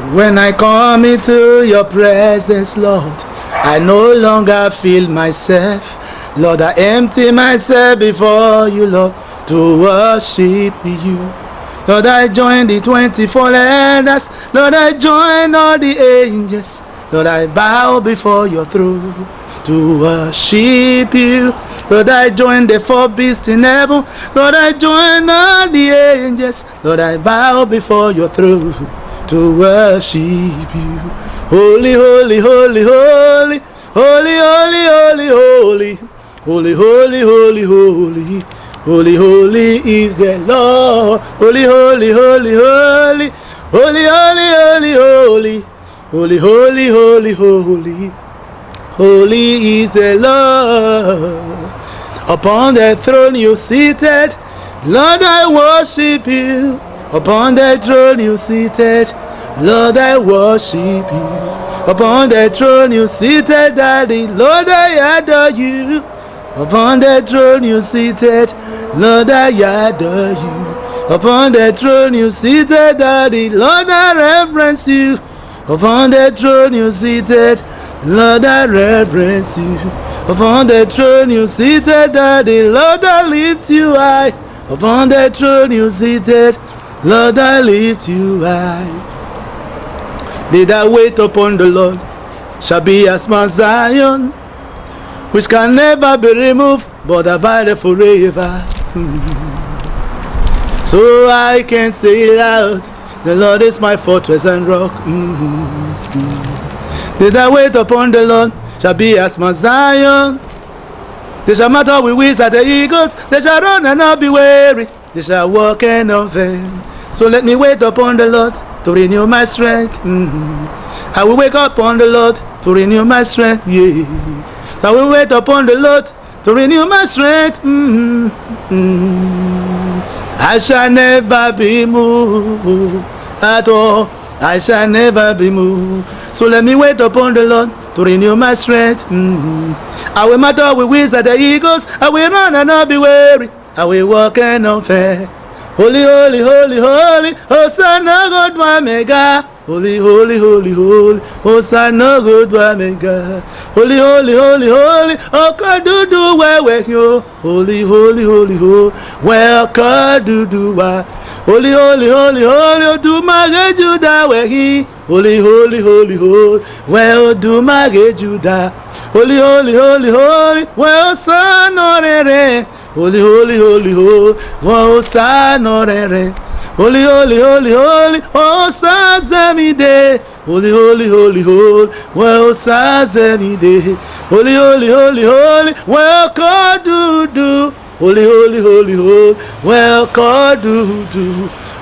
When I come into your presence, Lord, I no longer feel myself. Lord, I empty myself before you, Lord, to worship you. Lord, I join the 24 elders. Lord, I join all the angels. Lord, I bow before your throne to worship you. Lord, I join the 4 beasts in heaven. Lord, I join all the angels. Lord, I bow before your throne to worship you. Holy, holy, holy, holy, holy, holy, holy, holy, holy, holy, holy, holy, holy, holy is the Lord. Holy, holy, holy, holy, holy, holy, holy, holy, holy, holy, holy, holy, holy is the Lord. Upon the throne you seated, Lord, I worship you. Upon the throne you seated, Lord, I worship you. Upon the throne you seated, Daddy, Lord, I adore you. Upon the throne you seated, Lord, I adore you. Upon the throne you seated, Daddy, Lord, I reverence you. Upon the throne you seated, Lord, I reverence you. Upon the throne you seated, Daddy, Lord, I lift you high. Upon the throne you seated, Lord, I lift you high. They that wait upon the Lord shall be as Mount Zion, which can never be removed, but abide forever. So I can say it out, the Lord is my fortress and rock. They that wait upon the Lord shall be as Mount Zion. They shall mount up with wings like the eagles. They shall run and not be weary. They shall walk and not faint. So let me wait upon the Lord to renew my strength. I will wake up on the Lord to renew my strength. Yeah. So I will wait upon the Lord to renew my strength. I shall never be moved at all. I shall never be moved. So let me wait upon the Lord to renew my strength. I will mount up with wings like the eagles. I will run and not be weary. I will walk and not faint. Holy, holy, holy, holy, Hosanna, God, my mega. Holy, holy, holy, holy, Hosanna, God, my mega. Holy, holy, holy, holy, oh, God, do where you. Holy, holy, holy, holy, where God do where. Holy, holy, holy, holy, oh, do my get Judah where he. Holy, holy, holy, holy, well, do my get Judah. Holy, holy, holy, holy, well, son, or holy, holy, holy, holy, oh, son, or holy, holy, holy, holy, oh, son, Zemide. Holy, holy, holy, holy, well, son, Zemide. Holy, holy, holy, holy, well, God do. Holy, holy, holy, holy, well, God do.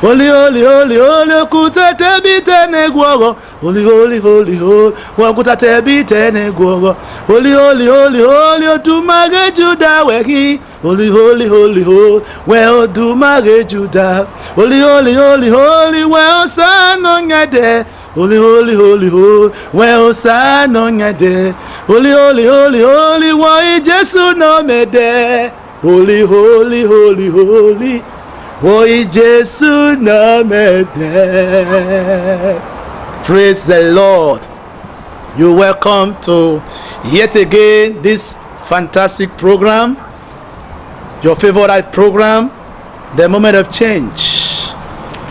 Holy, holy, holy, holy, kuta tebi tene guogo. Holy, holy, holy, holy, well, kuta tebi tene guogo. Holy, holy, holy, holy, do mage Judah weki. Holy, holy, holy, holy, well, do mage Judah. Holy, holy, holy, holy, well, son on your day. Holy, holy, holy, holy, well, son on your day. Holy, holy, holy, holy, why Jesus no me de. Holy, holy, holy, holy, why Jesus no me de. Praise the Lord. You're welcome to yet again this fantastic program, your favorite program, The Moment of Change.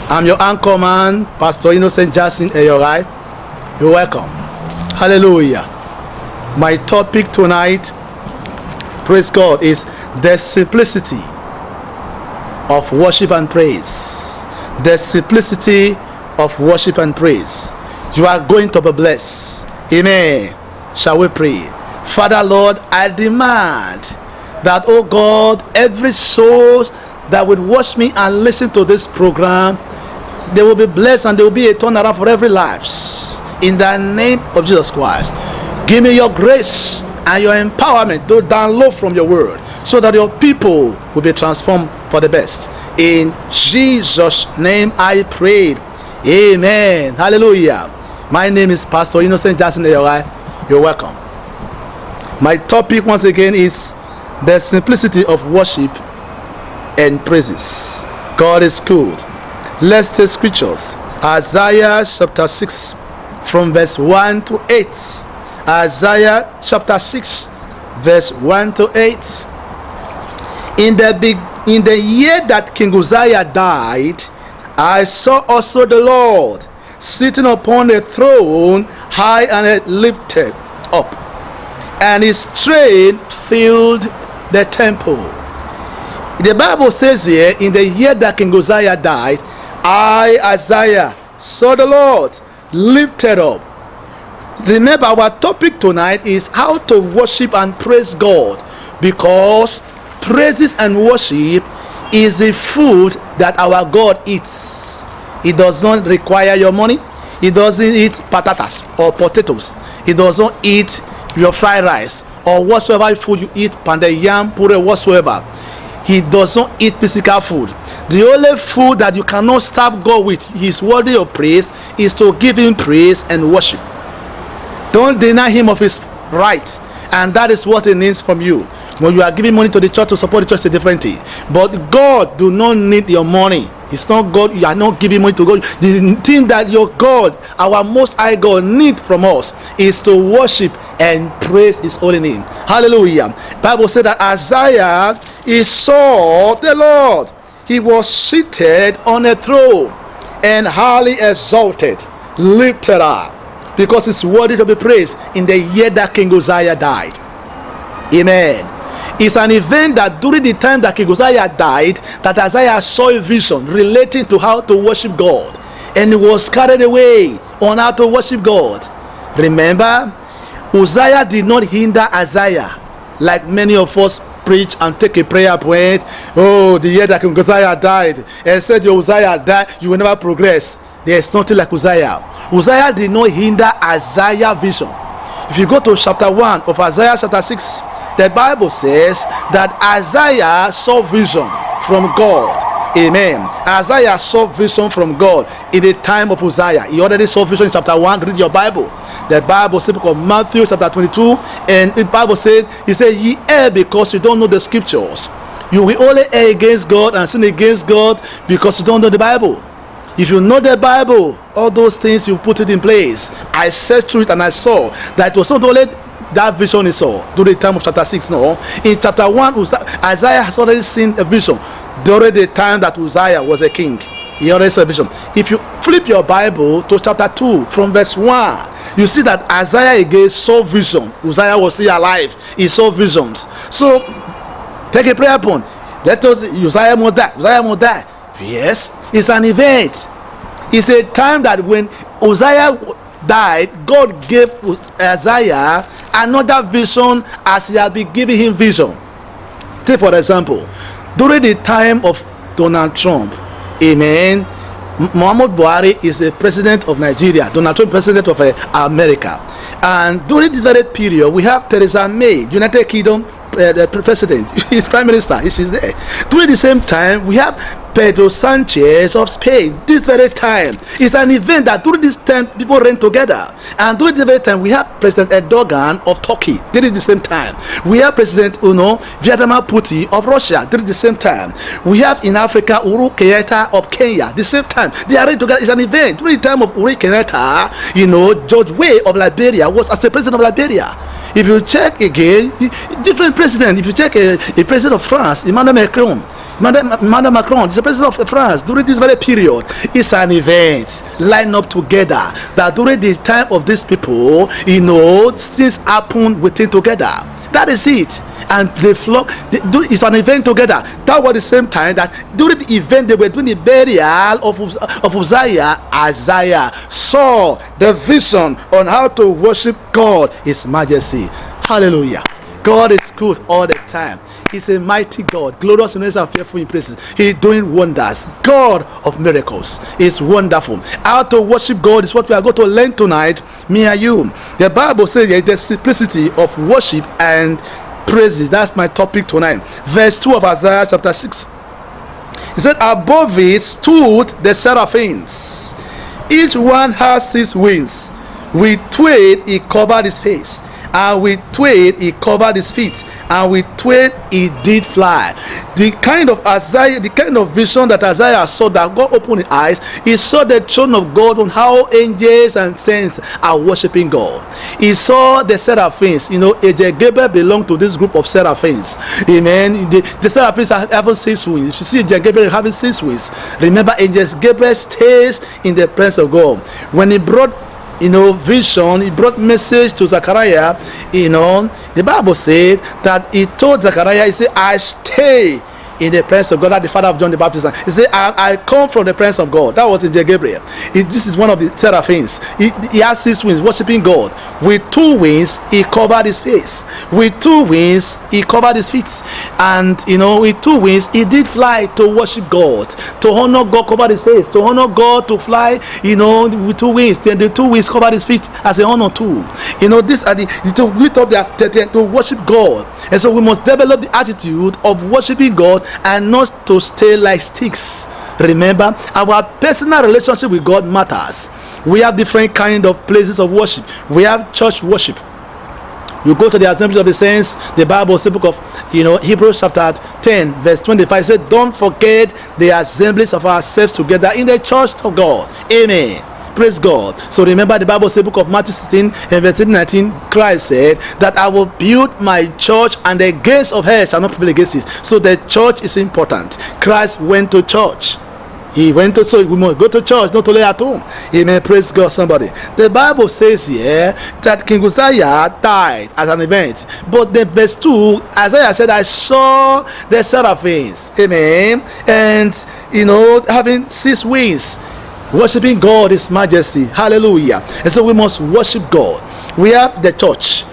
I'm your anchor man, Pastor Innocent Jackson Eyorai. You're welcome. Hallelujah. My topic tonight, praise God, is the simplicity of worship and praise. The simplicity of worship and praise. You are going to be blessed. Amen. Shall we pray? Father, Lord, I demand that, oh God, every soul that would watch me and listen to this program, they will be blessed and there will be a turnaround for every life. In the name of Jesus Christ, give me your grace and your empowerment to download from your word so that your people will be transformed for the best. In Jesus' name I prayed. Amen. Hallelujah. My name is Pastor Innocent Jackson Eyorai. You're welcome. My topic once again is the simplicity of worship and praises. God is good. Let's take scriptures. Isaiah chapter 6 from verse 1 to 8. Isaiah chapter 6 verse 1 to 8. In the year that King Uzziah died, I saw also the Lord sitting upon a throne, high and lifted up, and his train filled the temple. The Bible says here, in the year that King Uzziah died, I, Isaiah, saw the Lord lifted up. Remember, our topic tonight is how to worship and praise God, because praises and worship is the food that our God eats. It does not require your money. It doesn't eat patatas or potatoes. It does not eat your fried rice or whatsoever food you eat, pounded yam, puree, whatsoever. He does not eat physical food. The only food that you cannot starve God with, His worthy of praise, is to give Him praise and worship. Don't deny Him of His right, and that is what He needs from you. When you are giving money to the church to support the church, it's a different thing. But God do not need your money. It's not God. You are not giving money to God. The thing that your God, our most high God, need from us is to worship and praise His holy name. Hallelujah. Bible said that Isaiah, he saw the Lord. He was seated on a throne and highly exalted, lifted up, because it's worthy to be praised, in the year that King Uzziah died. Amen. It's an event that during the time that King Uzziah died, that Isaiah saw a vision relating to how to worship God, and he was carried away on how to worship God. Remember, Uzziah did not hinder Isaiah like many of us preach and take a prayer point. Oh, the year that King Uzziah died, and said your Uzziah died, you will never progress. There is nothing like Uzziah. Uzziah did not hinder Isaiah's vision. If you go to chapter 1 of Isaiah chapter 6, the Bible says that Isaiah saw vision from God. Amen. Isaiah saw vision from God in the time of Uzziah. He already saw vision in chapter 1. Read your Bible. The Bible says, because Matthew chapter 22, and the Bible says, he said, ye err because you don't know the scriptures. You will only err against God and sin against God because you don't know the Bible. If you know the Bible, all those things, you put it in place. I searched through it and I saw that it was not only that vision he saw during the time of chapter 6. No, in chapter 1, Isaiah has already seen a vision during the time that Uzziah was a king. He already saw a vision. If you flip your Bible to chapter 2 from verse 1, you see that Isaiah again saw vision. Uzziah was still alive. He saw visions. So take a prayer point. Let us, Uzziah must die. Uzziah must die. Yes, it's an event. It's a time that when Uzziah died, God gave Isaiah another vision as He had been giving him vision. Take for example, during the time of Donald Trump, amen, Muhammad Buhari is the president of Nigeria, Donald Trump president of America, and during this very period we have Theresa May, United Kingdom the president, his prime minister, she's there. During the same time we have Pedro Sanchez of Spain. This very time is an event that during this time people reign together, and during the very time we have President Erdogan of Turkey. During the same time we have President Vladimir Putin of Russia. During the same time we have in Africa Uhuru Kenyatta of Kenya. The same time they are reigning together. It's an event. During the time of Uhuru Kenyatta, George Weah of Liberia was as the president of Liberia. If you check again, different president. If you check a president of France, Emmanuel Macron is the president of France. During this very period, it's an event line up together that during the time of these people, things happen within together. That is it. And they flock. It's an event together. That was the same time that during the event they were doing the burial of Uzziah. Isaiah saw the vision on how to worship God, His Majesty. Hallelujah. God is good all the time. He's a mighty God, glorious in ways and fearful in praises. He's doing wonders. God of miracles is wonderful. How to worship God is what we are going to learn tonight, me and you. The Bible says the simplicity of worship and praises. That's my topic tonight. Verse 2 of Isaiah chapter 6. He said, above it stood the seraphims. Each one has 6 wings. With twain he covered his face, and with twain he covered his feet, and with twain he did fly. The kind of vision that Isaiah saw, that God opened his eyes, he saw the throne of God on how angels and saints are worshiping God. He saw the seraphims. Angel Gabriel belonged to this group of seraphims. Amen. The seraphims are having 6 wings. You see Angel Gabriel having 6 wings. Remember, Angel Gabriel stays in the presence of God. When he brought vision, he brought message to Zechariah. The Bible said that he told Zechariah, he said, I stay in the presence of God. That the father of John the Baptist. He said, I come from the presence of God. That was Angel Gabriel. This is one of the seraphims. He has 6 wings, worshiping God. With 2 wings, he covered his face. With 2 wings, he covered his feet. And with 2 wings, he did fly to worship God, to honor God, covered his face, to honor God, to fly. With 2 wings. Then the 2 wings covered his feet as an honor too. This are to lift up to worship God. And so we must develop the attitude of worshiping God, and not to stay like sticks. Remember, our personal relationship with God matters. We have different kind of places of worship. We have church worship. You go to the Assembly of the Saints, the Bible says, book of Hebrews chapter 10 verse 25 said, don't forget the assemblies of ourselves together in the church of God. Amen. Praise God. So remember, the Bible says, book of Matthew 16 and verse 19, Christ said that I will build my church and the gates of hell shall not prevail against it. So the church is important. Christ went to church. So we must go to church, not to lay at home. Amen. Praise God, somebody. The Bible says here that King Uzziah died as an event. But the verse 2, Isaiah said, I saw the seraphims. Amen. And, having 6 wings, worshiping God, His majesty. Hallelujah. And so we must worship God. We have the church,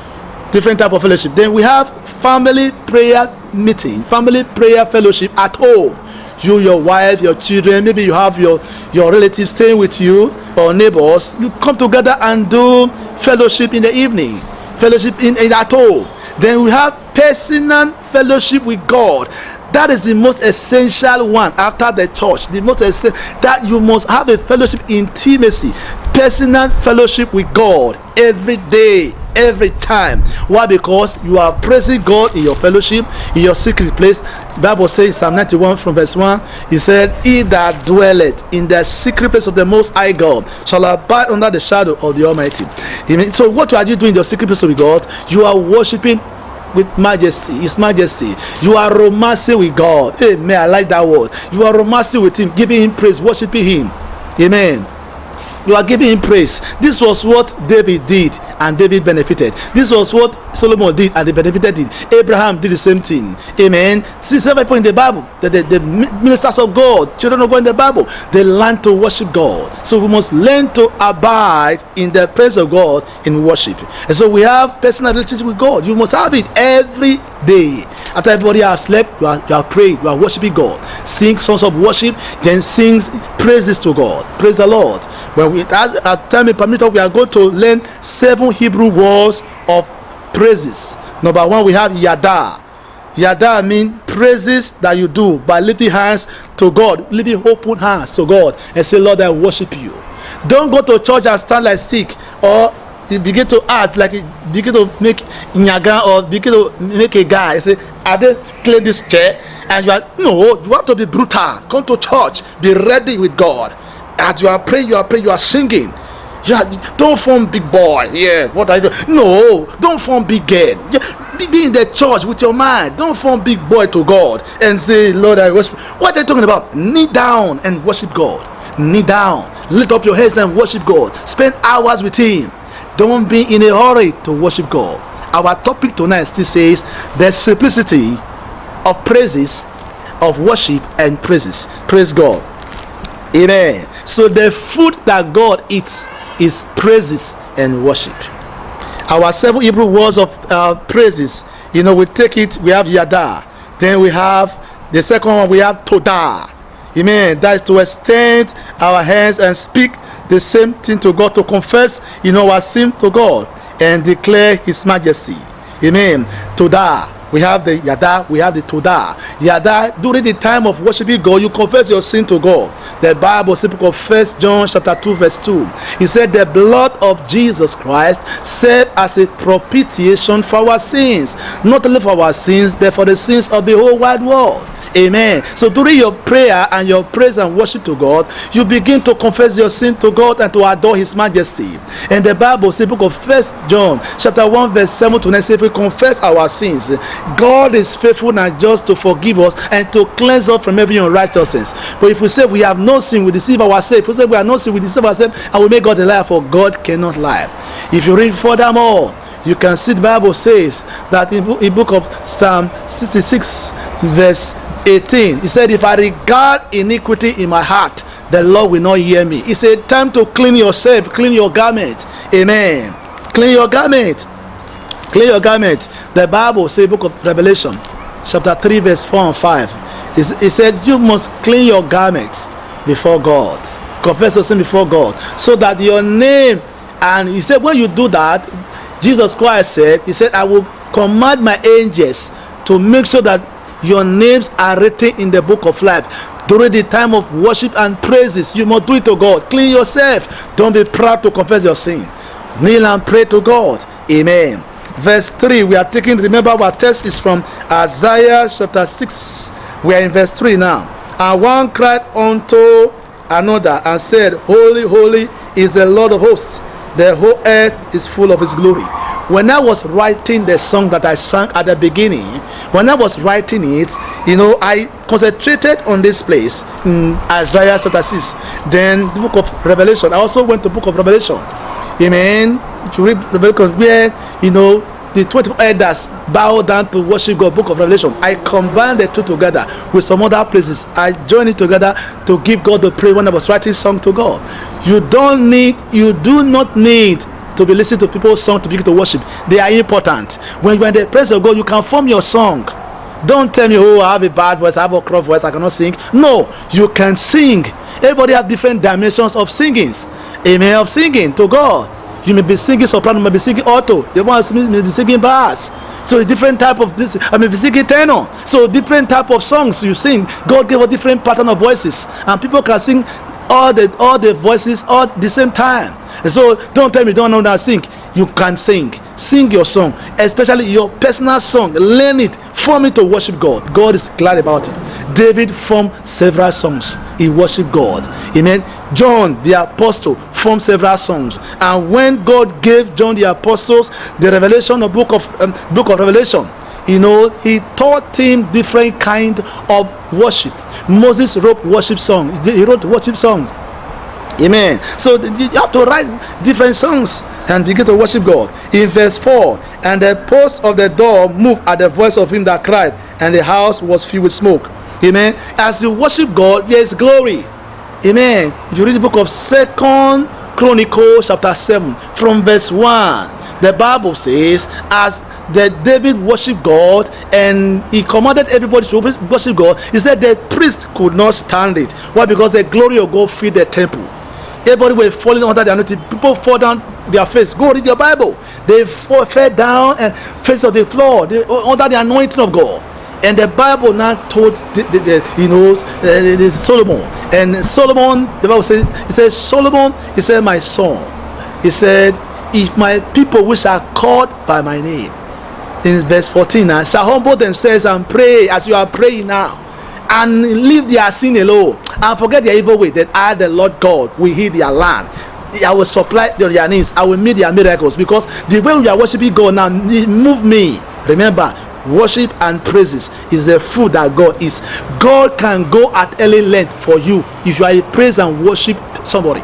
different type of fellowship. Then we have family prayer meeting, family prayer fellowship at home. You, your wife, your children, maybe you have your relatives staying with you or neighbors. You come together and do fellowship in the evening, fellowship in at home. Then we have personal fellowship with God. That is the most essential one after the church. The most essential, that you must have a fellowship, intimacy, personal fellowship with God every day, every time. Why? Because you are praising God in your fellowship, in your secret place. The Bible says, Psalm 91 from verse 1, he said, he that dwelleth in the secret place of the Most High God shall abide under the shadow of the Almighty. Amen. So what are you doing in your secret place with God? You are worshiping with majesty, His majesty. You are romancing with God. Amen. I like that word. You are romancing with Him, giving Him praise, worshiping Him. Amen. You are giving Him praise. This was what David did, and David benefited. This was what Solomon did, and they benefited it. Abraham did the same thing. Amen. See several people in the Bible, the ministers of God, children of God in the Bible, they learn to worship God. So we must learn to abide in the presence of God in worship. And so we have personal relationship with God. You must have it every day. After everybody has slept, you are praying, you are worshiping God. Sing songs of worship, then sing praises to God. Praise the Lord. When we at time permit, we are going to learn 7 Hebrew words of praises. Number 1, we have yada. Yada means praises that you do by lifting hands to God, lifting open hands to God, and say, Lord, I worship you. Don't go to church and stand like stick, or you begin to act like begin to make nyaga, or begin to make a guy say, are they clean this chair? And you have to be brutal. Come to church, be ready with God. As you are praying, you are singing. Don't form big boy. Yeah, what I do? No, don't form big girl. Be in the church with your mind. Don't form big boy to God and say, Lord, I worship. What are you talking about? Kneel down and worship God. Kneel down, lift up your heads and worship God. Spend hours with Him. Don't be in a hurry to worship God. Our topic tonight still says the simplicity of praises, of worship and praises. Praise God. Amen. So the food that God eats is praises and worship. Our 7 Hebrew words of praises, we take it, we have yada. Then we have the second one, we have todah. Amen. That is to extend our hands and speak the same thing to God, to confess our sin to God and declare His majesty. Amen. Todah. We have the Yada, we have the Toda. Yada, during the time of worshiping God, you confess your sin to God. The Bible says, book of 1 John chapter 2 verse 2. He said, the blood of Jesus Christ served as a propitiation for our sins. Not only for our sins, but for the sins of the whole wide world. Amen. So during your prayer and your praise and worship to God, you begin to confess your sin to God and to adore His majesty. And the Bible says, book of 1 John chapter 1 verse 7 to 9, says, if we confess our sins, God is faithful and just to forgive us and to cleanse us from every unrighteousness. But if we say we have no sin, we deceive ourselves. If we say we have no sin, we deceive ourselves, and we make God a liar, for God cannot lie. If you read furthermore, you can see the Bible says that in book of Psalm 66 verse 18, he said, if I regard iniquity in my heart, the Lord will not hear me. It's a time to clean yourself, clean your garment. Amen. Clean your garment. Clean your garment. The Bible says, book of Revelation chapter 3 verse 4 and 5, it said, you must clean your garments before God. Confess your sin before God, so that your name, and he said, when you do that, Jesus Christ said, he said, I will command my angels to make sure that your names are written in the book of life. During the time of worship and praises, you must do it to God. Clean yourself. Don't be proud to confess your sin. Kneel and pray to God. Amen. Verse 3, we are taking, remember our text is from Isaiah chapter 6. We are in verse 3 now. And one cried unto another and said, holy, holy is the Lord of hosts. The whole earth is full of His glory. When I was writing the song that I sang at the beginning, when I was writing it, I concentrated on this place in Isaiah chapter 6. Then the book of Revelation. I also went to the book of Revelation. Amen. If you read Revelation, where the 20 elders bow down to worship God, book of Revelation, I combined the two together with some other places. I joined it together to give God the praise when I was writing song to God. You do not need to be listening to people's song to begin to worship. They are important. When you're in the presence of God, you can form your song. Don't tell me, I have a bad voice, I have a crop voice, I cannot sing. No, you can sing. Everybody have different dimensions of singings. Amen. Of singing to God. You may be singing soprano, you may be singing alto, you may be singing bass. So a different type of this, I may be singing tenor. So different type of songs you sing. God gave a different pattern of voices, and people can sing all the voices all the same time. And so don't tell me don't know how to sing. You can sing your song, especially your personal song. Learn it, form it to worship God. God is glad about it. David formed several songs. He worshiped God. Amen. John the apostle formed several songs, and when God gave John the apostles the revelation of book of Revelation, he taught him different kind of worship. Moses wrote worship songs. He wrote worship songs. Amen. So you have to write different songs and begin to worship God. In verse 4, and the post of the door moved at the voice of him that cried, and the house was filled with smoke. Amen. As you worship God, there is glory. Amen. If you read the book of 2 Chronicles chapter 7 from verse 1, the Bible says, as David worshiped God and he commanded everybody to worship God, he said the priest could not stand it. Why? Because the glory of God filled the temple. Everybody were falling under their anointing. People fall down their face. Go read your Bible. They fell down and face of the floor under the anointing of God. And the Bible now told Solomon. And Solomon, the Bible says, he says, Solomon, he said, my son, he said, if my people which are called by my name, in verse 14 now, shall humble themselves and pray as you are praying now, and leave their sin alone and forget their evil way, then I, the Lord God, will heal their land. I will supply their needs. I will meet their miracles, because the way we are worshiping God now move me. Remember, worship and praises is the food that God is. God can go at any length for you if you are a praise and worship somebody.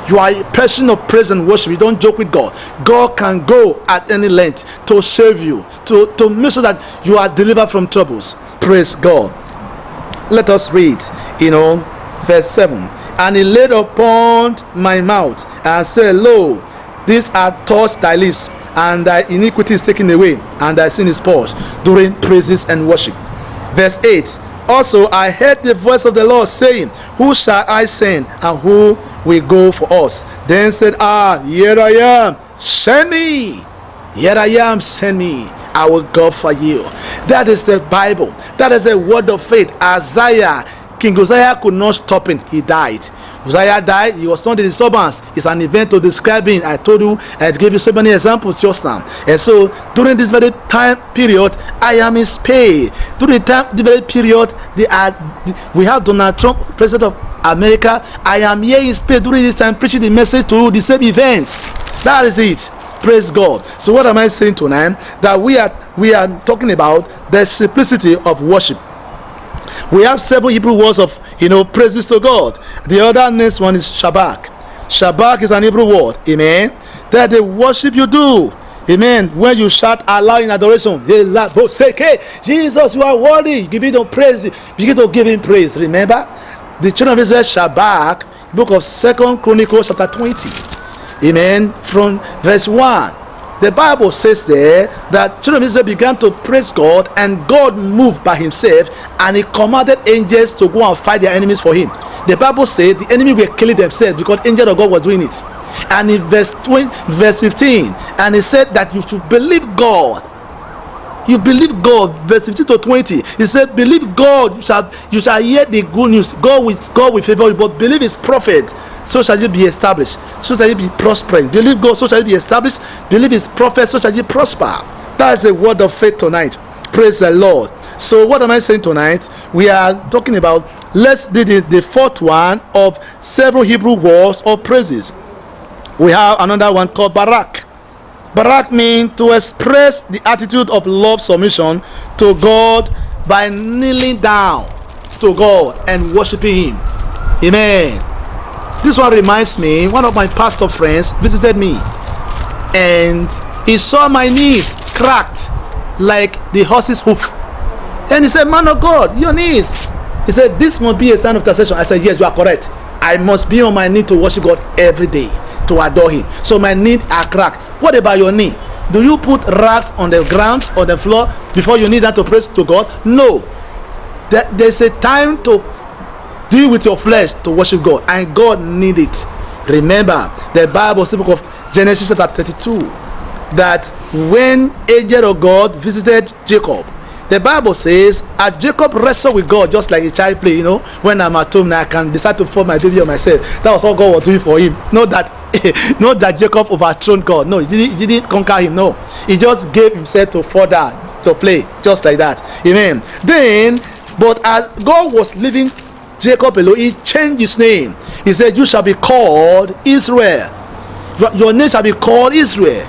You are a person of praise and worship. You don't joke with God. God can go at any length to save you, to make sure that you are delivered from troubles. Praise God. Let us read, verse 7. And he laid upon my mouth and said, lo, these are touched thy lips, and thy iniquity is taken away, and thy sin is purged, during praises and worship. Verse 8. Also I heard the voice of the Lord saying, who shall I send, and who will go for us? Then said I, here I am, send me. Here I am, send me. I will go for you. That is the Bible. That is the word of faith. King Uzziah could not stop him. He died. Uzziah died. He was not in disturbance. It's an event to describe him. I told you, I gave you so many examples just now. And so during this very time period, I am in Spain. During the very period, we have Donald Trump, President of America. I am here in Spain during this time preaching the message to the same events. That is it. Praise God. So what am I saying tonight? That we are talking about the simplicity of worship. We have several Hebrew words of praises to God. The other next one is Shabbat. Shabbat is an Hebrew word. Amen. That the worship you do. Amen. When you shout aloud in adoration, Jesus, you are worthy. You begin to praise. Begin to give him praise. Remember, the children of Israel Shabbat, book of 2 Chronicles chapter 20. Amen. From verse 1. The Bible says there that children of Israel began to praise God, and God moved by himself, and he commanded angels to go and fight their enemies for him. The Bible said the enemy were killing themselves because angel of God was doing it. And in verse 15, and he said that you should believe God. You believe God. Verse 15 to 20, he said, believe God, you shall hear the good news. God will favor you, but believe his prophet, so shall you be established, so shall you be prospering. Believe God, so shall you be established. Believe his prophet, so shall you prosper. That is a word of faith tonight. Praise the Lord. So what am I saying tonight? We are talking about, let's do the fourth one of several Hebrew words of praises. We have another one called Barak. Barak means to express the attitude of love, submission to God by kneeling down to God and worshiping him. Amen. This one reminds me, one of my pastor friends visited me, and he saw my knees cracked like the horse's hoof. And he said, man of God, your knees. He said, this must be a sign of intercession. I said, yes, you are correct. I must be on my knee to worship God every day, to adore him. So my knees are cracked. What about your knee? Do you put rags on the ground or the floor before you need that to praise to God? No. There's a time to deal with your flesh to worship God, and God needs it. Remember, the Bible says, book of Genesis chapter 32, that when angel of God visited Jacob, the Bible says, as Jacob wrestled with God, just like a child play, when I'm at home now, I can decide to form my baby on myself. That was all God was doing for him. Not that Jacob overthrown God. No, he didn't conquer him. No, he just gave himself to further to play, just like that. Amen. Then, but as God was leaving Jacob alone, he changed his name. He said, you shall be called Israel. Your name shall be called Israel.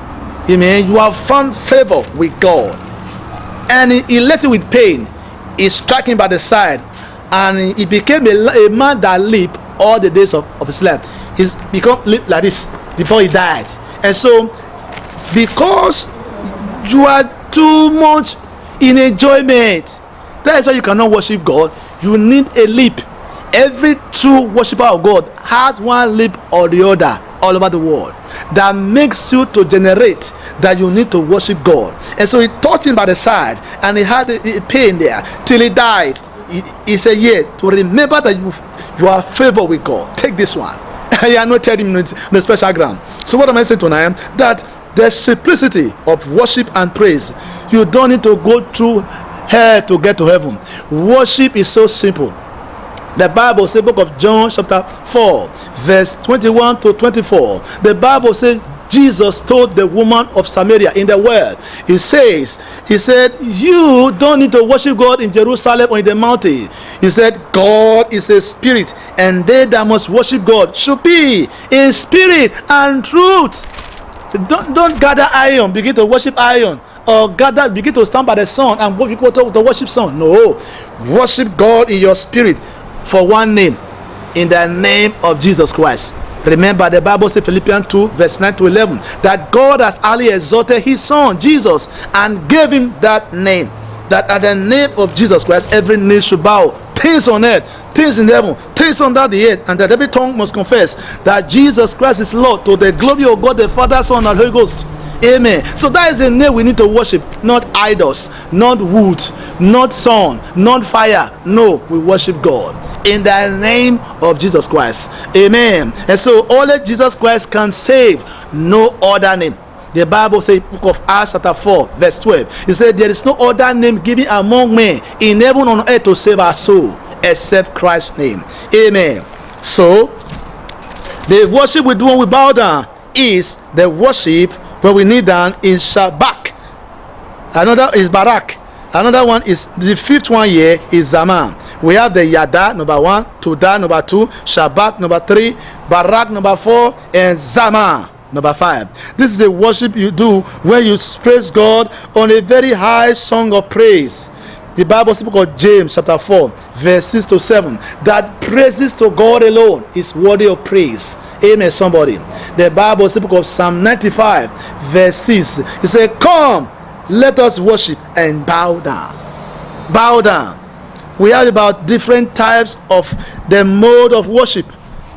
Amen. You have found favor with God. And he left it with pain. He struck him by the side, and he became a man that lived all the days of his life. He's become like this before he died. And so, because you are too much in enjoyment, that is why you cannot worship God. You need a leap. Every true worshiper of God has one leap or the other all over the world that makes you to generate that you need to worship God. And so he touched him by the side, and he had a pain there till he died. He said, yeah, to remember that you are favored with God. Take this one. I are not telling him on the special ground. So what am I saying tonight? That the simplicity of worship and praise, you don't need to go through hell to get to heaven. Worship is so simple. The Bible says, book of John chapter 4 verse 21 to 24, the Bible says Jesus told the woman of Samaria in the well, he said, you don't need to worship God in Jerusalem or in the mountain. He said, God is a spirit, and they that must worship God should be in spirit and truth. Don't gather iron, begin to worship iron, or begin to stand by the sun and people to worship sun. No, worship God in your spirit, for one name, in the name of Jesus Christ. Remember, the Bible says, Philippians 2 verse 9 to 11, that God has highly exalted his son Jesus and gave him that name, that at the name of Jesus Christ every knee should bow, things on earth, things in heaven, things under the earth, and that every tongue must confess that Jesus Christ is Lord, to the glory of God the Father, Son, and Holy Ghost. Amen. So that is the name we need to worship, not idols, not wood, not sun, not fire. No, we worship God in the name of Jesus Christ. Amen. And so only Jesus Christ can save, no other name. The Bible says, book of Acts chapter 4 verse 12, it said, there is no other name given among men in heaven and on earth to save our soul except Christ's name. Amen. So the worship we do when we bow down is the worship when we kneel down in Shabak. Another is Barak. Another one is the fifth one here is Zaman. We have the Yada number 1, Tuda number 2, Shabak number 3, Barak number 4, and Zaman number 5. This is the worship you do when you praise God on a very high song of praise. The Bible says, book of James chapter 4 verse 6 to 7, that praises to God alone is worthy of praise. Amen, somebody. The Bible says, book of Psalm 95 verse 6, it says, come, let us worship and bow down. Bow down. We have about different types of the mode of worship,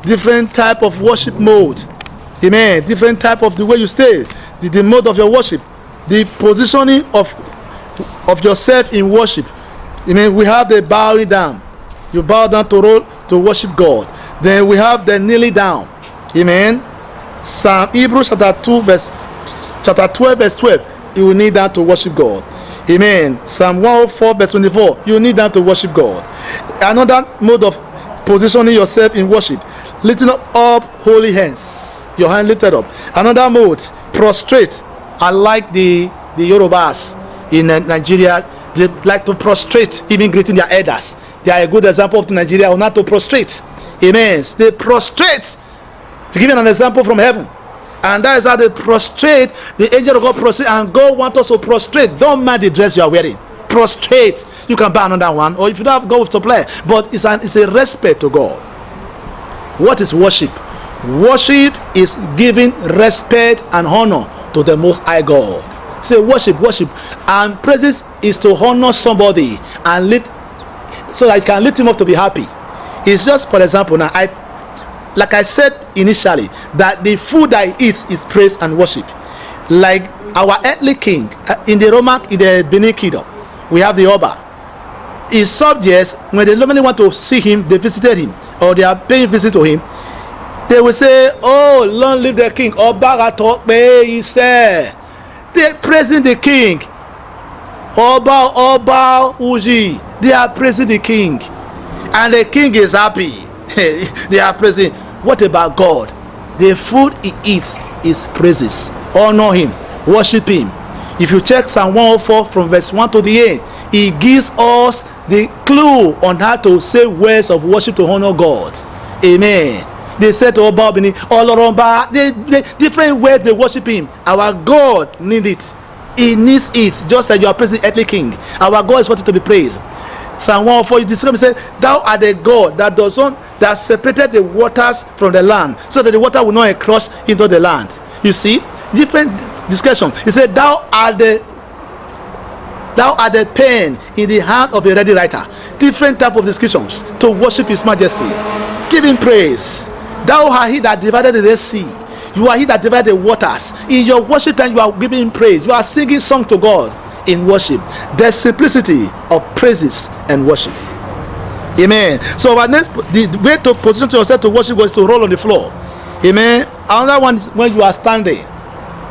different type of worship mode. Amen. Different type of the way you stay, the mode of your worship, the positioning of yourself in worship. Amen. We have the bowing down. You bow down to worship God. Then we have the kneeling down. Amen. Hebrews chapter 12 verse 12. You will kneel down to worship God. Amen. Psalm 104 verse 24. You need that to worship God. Another mode of positioning yourself in worship, lifting up holy hands, your hand lifted up. Another mode, prostrate. I like the Yorubas in Nigeria. They like to prostrate, even greeting their elders. They are a good example of Nigeria, or not to prostrate. Amen. They prostrate. To give you an example from heaven. And that is how they prostrate. The angel of God prostrate, and God wants us to prostrate. Don't mind the dress you are wearing. Prostrate. You can buy another one, or if you don't have, go with supply. But it's a respect to God. What is worship? Worship is giving respect and honor to the Most High God. Say worship. And praises is to honor somebody and lift, so that you can lift him up to be happy. It's just, for example, now like I said initially, that the food I eat is praise and worship. Like our earthly king in the Benin Kingdom, we have the Oba. His subjects, when they normally want to see him, they visited him, or they are paying visit to him, they will say, oh, long live the king. Oba Gatokbe, he said. They're praising the king. Oba Uji. They are praising the king. And the king is happy. They are praising. What about God? The food he eats is praises. Honor him, worship him. If you check Psalm 104 from verse 1 to the end, he gives us the clue on how to say words of worship to honor God. Amen. They said to Oba Obini, Oloromba, they different ways they worship him. Our God needs it. He needs it, just like you are praising the earthly king. Our God is wanted to be praised. Psalm 104, you describe, he said, thou art the God that separated the waters from the land, so that the water will not encroach into the land. You see, different discussion. He said, thou art the pen in the hand of a ready writer. Different type of discussions to worship his majesty. Give him praise. Thou art he that divided the Red Sea. You are he that divided the waters. In your worship time, you are giving him praise. You are singing song to God in worship. The simplicity of praises and worship. Amen. So our next, the way to position yourself to worship was to roll on the floor. Amen. Another one is when you are standing,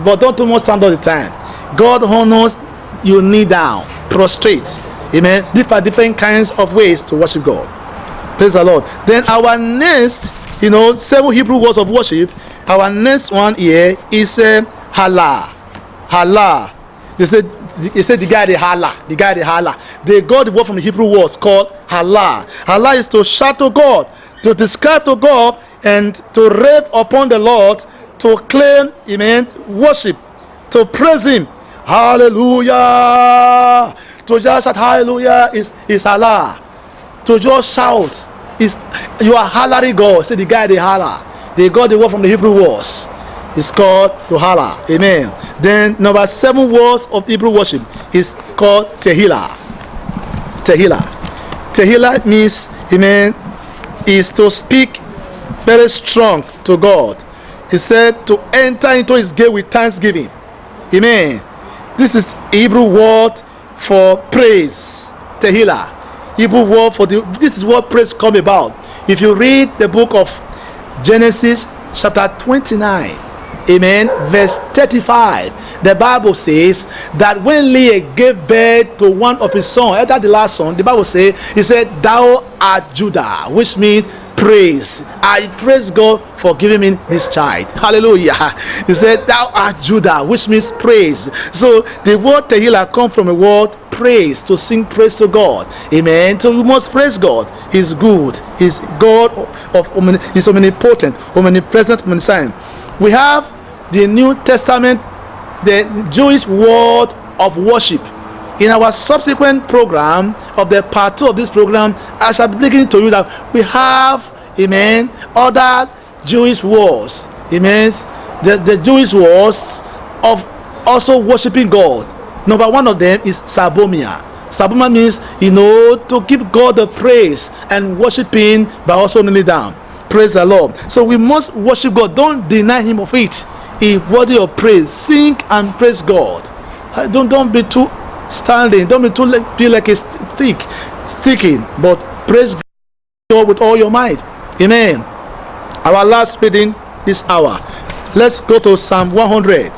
but don't too much stand all the time. God honors you kneel down, prostrate. Amen. Different kinds of ways to worship God. Praise the Lord. Then our next, 7 Hebrew words of worship. Our next one here is Hala. Hala. They said the guy they holla. They got the word from the Hebrew words called Hala. Hala is to shout to God, to describe to God, and to rave upon the Lord, to claim, amen, worship, to praise him. Hallelujah. To just shout hallelujah is Hala. To just shout is you are hollering God. Say the guy they holla. They got the word from the Hebrew words. It's called to holla. Amen. Then number 7 words of Hebrew worship is called Tehillah. Tehillah means, amen, is to speak very strong to God. He said to enter into his gate with thanksgiving. Amen. This is Hebrew word for praise. Tehillah. Hebrew word for this is what praise come about. If you read the book of Genesis chapter 29, Amen. Verse 35. The Bible says that when Leah gave birth to one of his sons, after the last son, the Bible says, he said, "Thou art Judah," which means praise. I praise God for giving me this child. Hallelujah. He said, "Thou art Judah," which means praise. So the word Tehillah comes from a word praise, to sing praise to God. Amen. So you must praise God. He's good. He's God He's omnipotent, omnipresent, omniscient. We have the New Testament, the Jewish word of worship. In our subsequent program of the part 2 of this program, I shall be bringing to you that we have, amen, other Jewish words. Amen. The Jewish words of also worshiping God. Number one of them is Sabomia. Sabomia means, to give God the praise and worshiping by also kneeling down. Praise the Lord. So we must worship God. Don't deny him of it. He worthy of praise. Sing and praise God. Don't be too standing. Don't be like a sticking. But praise God with all your might. Amen. Our last reading this hour. Let's go to Psalm 100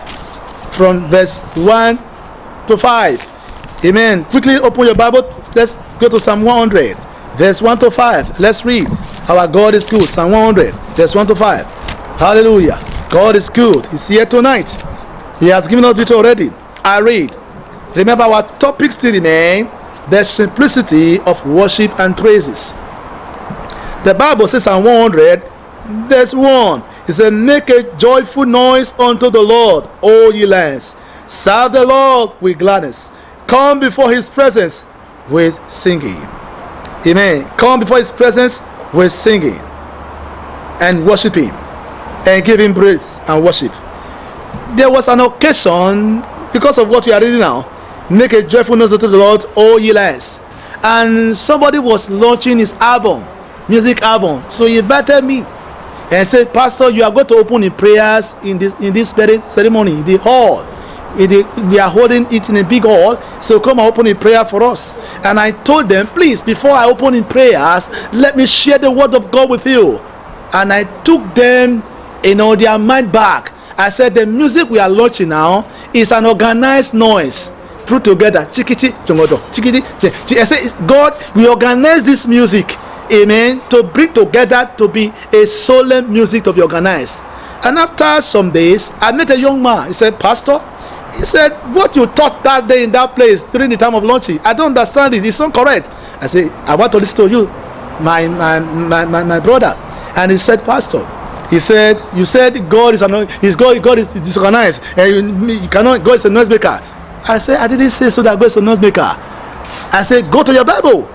from verse 1 to 5. Amen. Quickly open your Bible. Let's go to Psalm 100 verse 1 to 5. Let's read. Our God is good. Psalm 100 verse 1 to 5. Hallelujah. God is good. He's here tonight. He has given us victory already. I read. Remember, our topic still remain the simplicity of worship and praises. The Bible says Psalm 100 verse 1. It says, "Make a joyful noise unto the Lord, O ye lands. Serve the Lord with gladness. Come before his presence with singing." Amen. Come before his presence with singing and worship him and give him praise and worship. There was an occasion, because of what we are reading now, "Make a joyful noise unto the Lord, O ye lands." And somebody was launching his album, music album. So he invited me and said, "Pastor, you are going to open in prayers in this very ceremony, the hall. We are holding it in a big hall, so come and open in prayer for us." And I told them, "Please, before I open in prayers, let me share the word of God with you." And I took them, their mind back. I said, the music we are launching now is an organized noise put together. I said, God, we organize this music, amen, to bring together to be a solemn music to be organized. And after some days, I met a young man. He said, "Pastor," he said, "what you taught that day in that place during the time of launching, I don't understand it. It's not correct." I said, "I want to listen to you, my brother." And he said, "Pastor," he said, "you said God is God is disorganized, and you cannot. God is a noisemaker." I said, "I didn't say so that God is a noisemaker." I said, "Go to your Bible,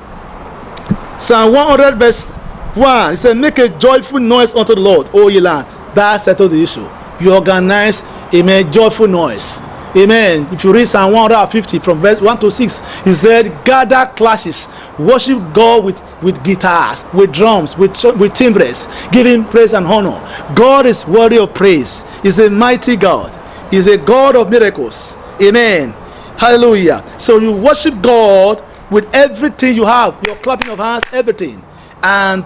Psalm 100 verse 1. He said, "Make a joyful noise unto the Lord, O ye land." That settled the issue. You organize, amen, joyful noise. Amen. If you read Psalm 150 from verse 1 to 6, he said, "Gather clashes, worship God with guitars, with drums, with timbrels, give him praise and honor." God is worthy of praise. He's a mighty God. He's a God of miracles. Amen. Hallelujah. So you worship God with everything you have, your clapping of hands, everything. And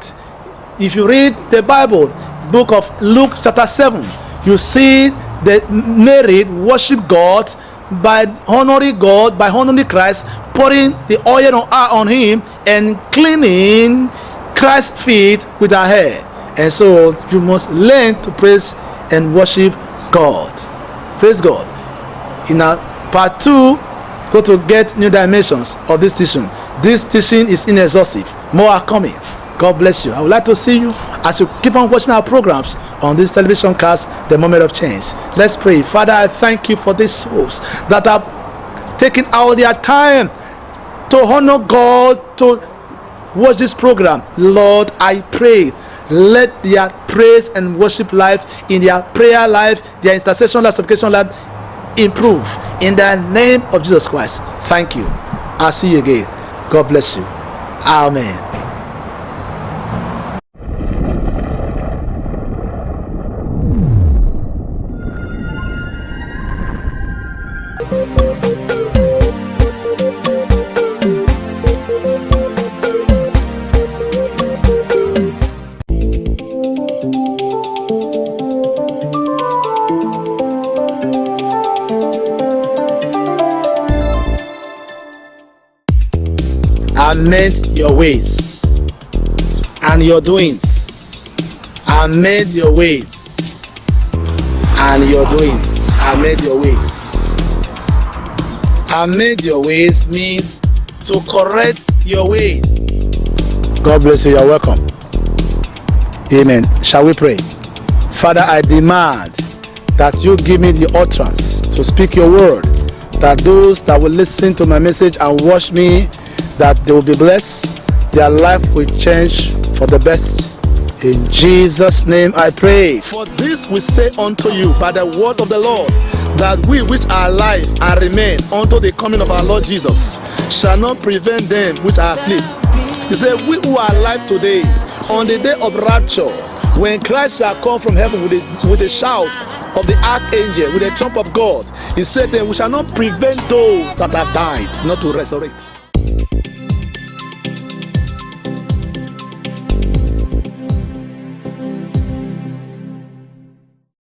if you read the Bible, book of Luke chapter 7, you see the narrate worship God by honoring God, by honoring Christ, pouring the oil on him and cleaning Christ's feet with her hair. And so you must learn to praise and worship God. Praise God. In our part 2, go to get new dimensions of this teaching. This teaching is inexhaustive. More are coming. God bless you. I would like to see you as you keep on watching our programs on this television cast, The Moment of Change. Let's pray. Father, I thank you for these souls that have taken out their time to honor God, to watch this program. Lord, I pray, let their praise and worship life, in their prayer life, their intercession life, supplication life, improve. In the name of Jesus Christ. Thank you. I'll see you again. God bless you. Amen. amend your ways and your doings. Amend your ways and your doings. Amend your ways. Amend your ways means to correct your ways. God bless you. You're welcome. Amen. Shall we pray? Father, I demand that you give me the utterance to speak your word, that those that will listen to my message and watch me, that they will be blessed, their life will change for the best. In Jesus' name I pray. For this we say unto you by the word of the Lord, that we which are alive and remain unto the coming of our Lord Jesus shall not prevent them which are asleep. He said, we who are alive today, on the day of rapture, when Christ shall come from heaven with a shout of the archangel, with the trump of God, he said that we shall not prevent those that have died not to resurrect.